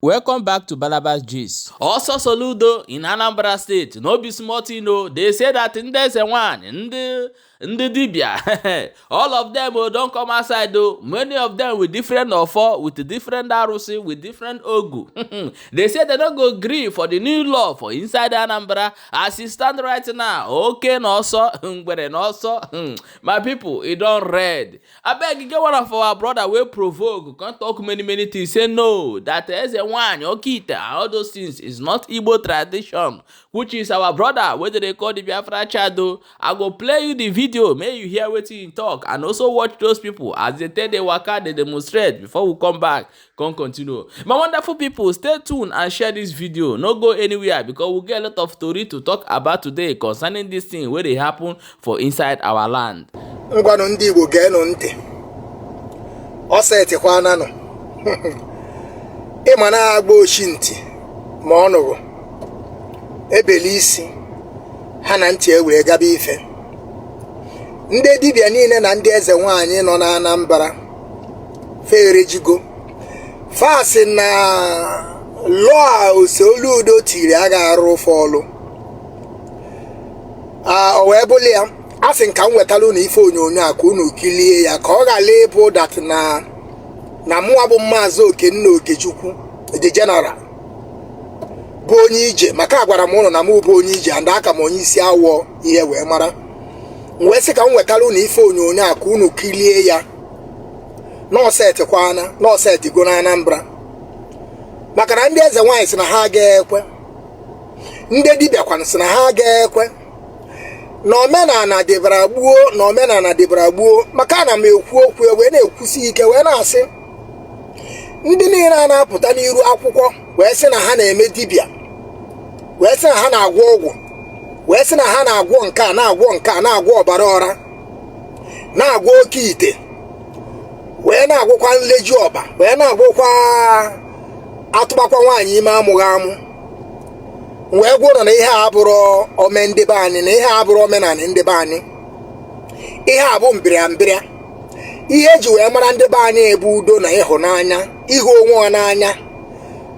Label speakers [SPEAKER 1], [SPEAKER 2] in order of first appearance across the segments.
[SPEAKER 1] Welcome back to Balabas Gist. Also Soludo in Anambra State. No be small thing, no. They say that in Ezewanyi, in the Dibia, all of them don't come outside though. Many of them with different offer, with different arusi, with different ogu. They say they don't go agree for the new law for inside Anambra as it stand right now. Okay, no so, but also, my people, it don't read. I beg you get one of our brother will provoke. Can't talk many things. Say no, that Ezewanyi, Okita, all those things is not Igbo tradition, which is our brother. Whether they call the Biafra Chado, I go play you the video. May you hear what he talk and also watch those people as they tell they waka, they demonstrate before we come back. Come continue. My wonderful people, stay tuned and share this video. No go anywhere because we'll get a lot of story to talk about today concerning this thing where they happen for inside our land.
[SPEAKER 2] Ndi Igbo geenụ ntị osetikwana no ịma na-agba ochi ntị ma ọ nụrụ ebeli isi ha na ntị ewere gaba ife. Ndị dibịa niile na ndị Ezewanyi nọ na Anambra fere jigo fasi na Gover Soludo tiri aga arụ fọlụ o wee bụli ya asị nka m wetala unu ife onyonyo a ka unu kilie ya ka ọ ghara ịbụ dat na mụwa bụ Maazị Okenna Okechukwu the general bụ onye ije maka agwara m ụnụ na mụ bụ onye ije and aka m onye isi awọ ihe wee mara wee sị ka m wetala unu ife onyonyo a ka unu kilie ya n'ọsetikwana n'ọsetigo na Anambra maka na ndị Ezewanyi sị na ha ga-ekwe, ndị dibịa kwana sị na ha ga-ekwe na omenala dịbara gbuo maka na m ekwu okwu wee na-ekwusi ike wee na-asị ndị niile a na-apụta n'iru akwụkwọ wee sị na ha na-eme dibịa, wee sị na ha na-agwọ ọgwụ, wee sị na ha na-agwọ nke a na-agwọ ọbara ọra, na-agwọ oke ite, wee na-agwọkwa nleji ọba, wee na-agwọkwa atụbakwa nwaanyị ime amụghị amụ. Wee gwụrụ na ihe a bụrụ ome ndị be anyị, na ihe a bụrụ omenala ndị be anyị, ihe a bụ mbịrịambịrịa. Ihe eji wee mara ndị be anyị ebu udo na ịhụnanya, ịhụ onwe n'anya.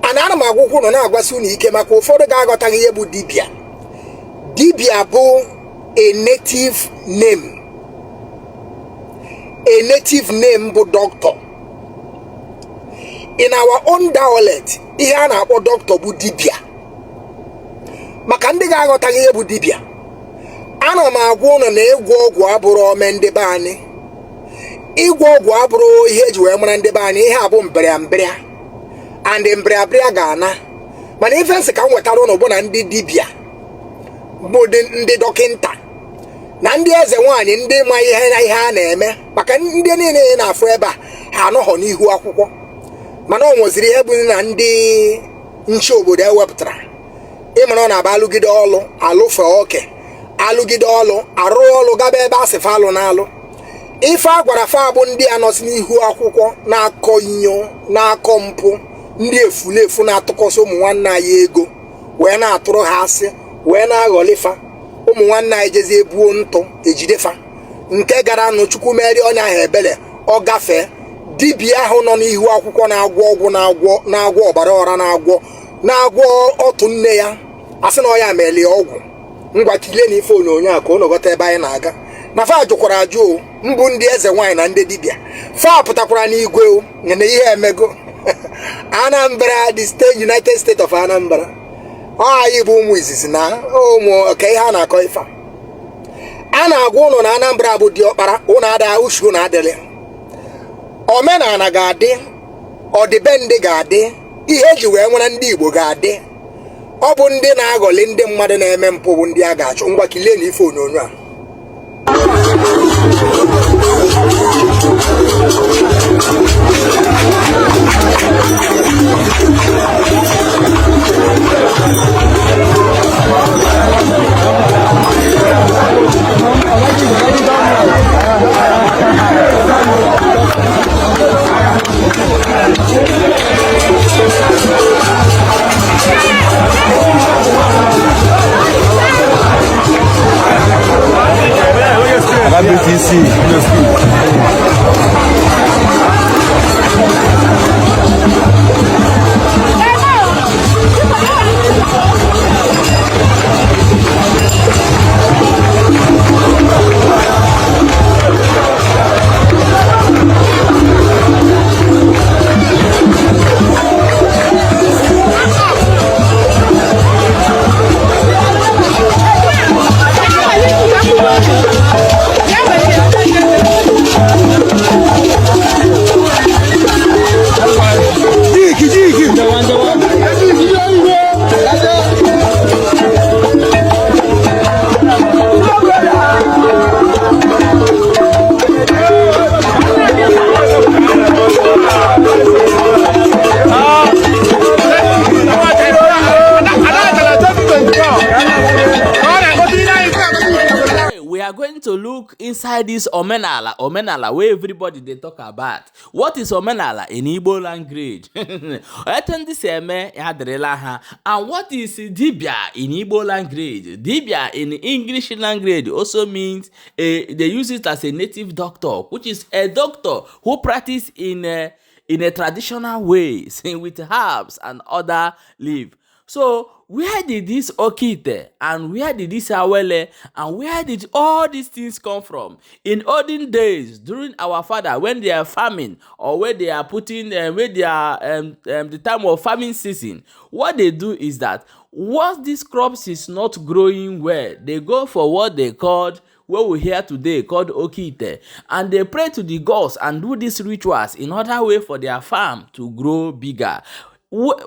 [SPEAKER 2] Ana m agwụkwụ nọ na-agwasị unu ike maka ụfọdụ ga-aghọtaghị ihe bụ dibịa. Dibịa bụ a native name. A native name bụ doctor. In our own dialect, ihe a na-akpọ doctor bụ dibịa. Maka ndị ga-aghọtaghị ihe bụ dibịa, ana m agwa unu na ịgwọ ọgwụ abụrụ ome ndị be anyị. Ịgwọ ọgwụ abụrụ ihe eji wee mara ndị be anyị. Ihe a bụ mbịrịambịrịa and mbịrịambịrịa ga-ana. Mana ife nsị ka m wetara unu bụ na ndị dibịa bụ ndị dọkịnta na ndị Ezewanyi ndị ma ihe a na-eme, maka ndị niile na-afụ ebe a ha anọghọ n'ihu akwụkwọ. Mana ọ nweziri ihe bụ na ndị nche obodo ewepụtara ịmara ọ na-aba alụgide ọlụ alụfe oke, alụgide ọlụ arụ ọlụ gaba ebe asịfa alụ na-alụ. Ife a gwara fa bụ ndị anọsi n'ihu akwụkwọ na-akọ inyo, na-akọ mpụ, ndị efulefu na-atụkọsị ụmụ nwanne anyị ego wee na-atụrụ ha asị wee na-aghọlifa. Ụmụ nwanne anyị jezi ebuo ntụ ejidefa nke gara nụ Chukwu meri onye ahụ ebele ọ gafee. Dibịa ahụ nọ n'ihu akwụkwọ na-agwọ ọgwụ, na-agwọ ọbara ọra, na-agwọ otu nne ya asị na ọ ya melie ọgwụ. Ngwa kilie na ife onyonyo a ka unu ghọta ebe anyị na-aga. Na fa jụkwara ajụ mbụ ndị Ezewanyi na ndị dibịa. Fa pụtakwara n'igwe na ihe emego. Anambra, the state United States of Anambra. Anyị bụ ụmụ izizi na ụmụ ka ihe a na-akọ ife a na-agwa ụnụ na Anambra bụ diọkpara. Ụnụ ada uchu na adịrị, omenala ga-adị, ọdịbendị ga-adị, ihe eji wee nwere ndị Igbo ga-adị. Ọ bụ ndị na-aghọli ndị mmadụ na-eme mpụ bụ ndị a ga-achụ. Ngwa kilie na ife onyonyo a.
[SPEAKER 1] inside this omenala where everybody they talk about. What is omenala in Igbo language? And what is Dibia in Igbo language? Dibia in English language also means they use it as a native doctor, which is a doctor who practice in a traditional ways with herbs and other leaf. So where did this okite and where did this awele and where did all these things come from? In olden days, during our father, when they are farming or when they are putting when they are the time of farming season, what they do is that once these crops is not growing well, they go for what they called, what we hear today called okite, and they pray to the gods and do these rituals in order way for their farm to grow bigger.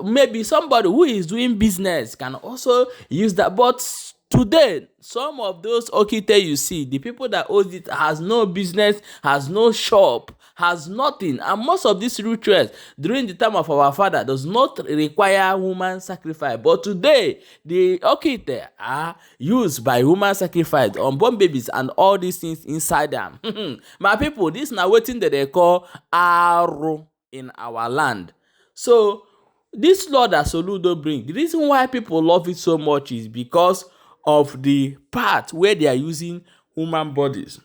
[SPEAKER 1] Maybe somebody who is doing business can also use that, but today some of those okite you see, the people that owns it has no business, has no shop, has nothing, and most of these rituals during the time of our father does not require human sacrifice, but today the okite are used by human sacrifice, unborn babies and all these things inside them. My people, this now wetin that they call aro in our land. So this law that Soludo bring, the reason why people love it so much is because of the part where they are using human bodies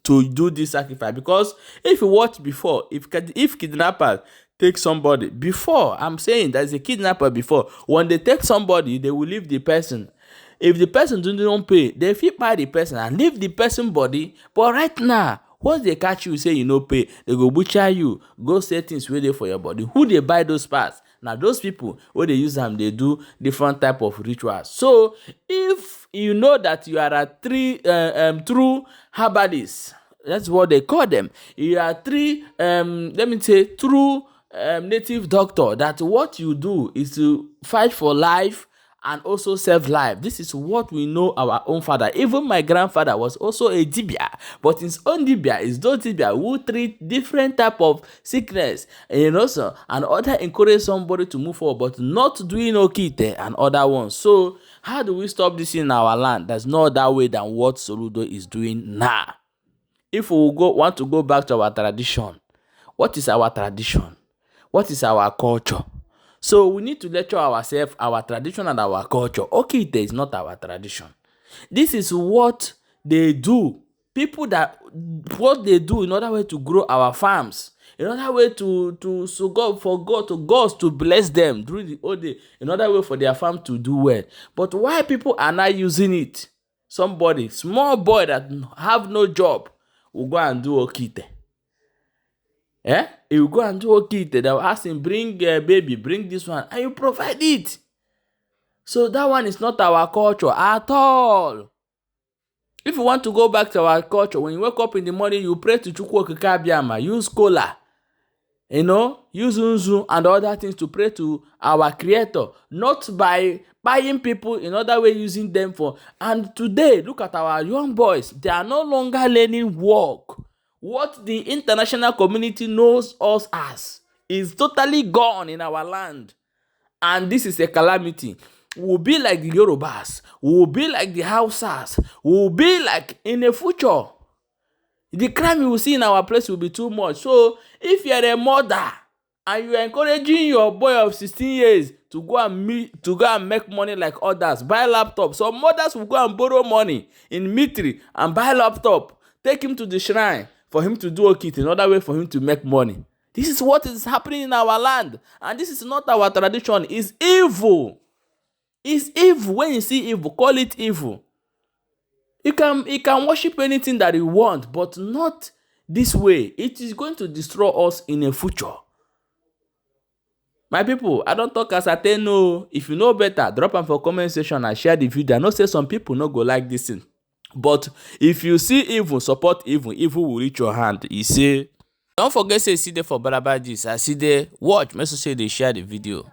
[SPEAKER 1] to do this sacrifice. Because if you watch before, if kidnappers take somebody, before, I'm saying there's a kidnapper before, when they take somebody, they will leave the person. If the person don't pay, they fit buy the person and leave the person body. But right now, once they catch you say you no pay, they go butcher you, go say things wey dey for your body. Who they buy those parts? Now those people where they use them, they do different type of rituals. So if you know that you are a true herbalists, that's what they call them. You are let me say true native doctor. That what you do is to fight for life and also save life. This is what we know our own father. Even my grandfather was also a Dibia, but his own Dibia is those Dibia who treat different type of sickness, so and other encourage somebody to move forward, but not doing okite and other ones. So how do we stop this in our land? There's no other way than what Soludo is doing now. If we want to go back to our tradition, what is our tradition? What is our culture? So we need to lecture ourselves, our tradition and our culture. Okite is not our tradition. This is what they do. People that what they do in order way to grow our farms, in order way to God for God to gods to bless them during the old day, in order way for their farm to do well. But why people are not using it? Somebody, small boy that have no job, will go and do okite. He will go and do okite. They will ask him, bring baby, bring this one, and you provide it. So that one is not our culture at all. If you want to go back to our culture, when you wake up in the morning, you pray to Chukwu Okike Abiama, use kola, use unzu and other things to pray to our creator, not by buying people in other way, using them for. And today, look at our young boys. They are no longer learning work. What the international community knows us as is totally gone in our land. And this is a calamity. We'll be like the Yorubas. We'll be like the Hausas. We'll be like in the future. The crime you will see in our place will be too much. So if you're a mother and you're encouraging your boy of 16 years to go and make money like others, buy laptop. Some mothers will go and borrow money in Mitri and buy laptop. Take him to the shrine for him to do okite, another way for him to make money. This is what is happening in our land. And this is not our tradition. It's evil. It's evil. When you see evil, call it evil. You can worship anything that you want, but not this way. It is going to destroy us in the future. My people, I don't talk as I tell no. If you know better, drop them for comment section and share the video. I know say some people no go like this thing. But if you see evil, support evil, evil will reach your hand. You see. Don't forget to see there for Barabajis. I see there. Watch. Make sure they share the video.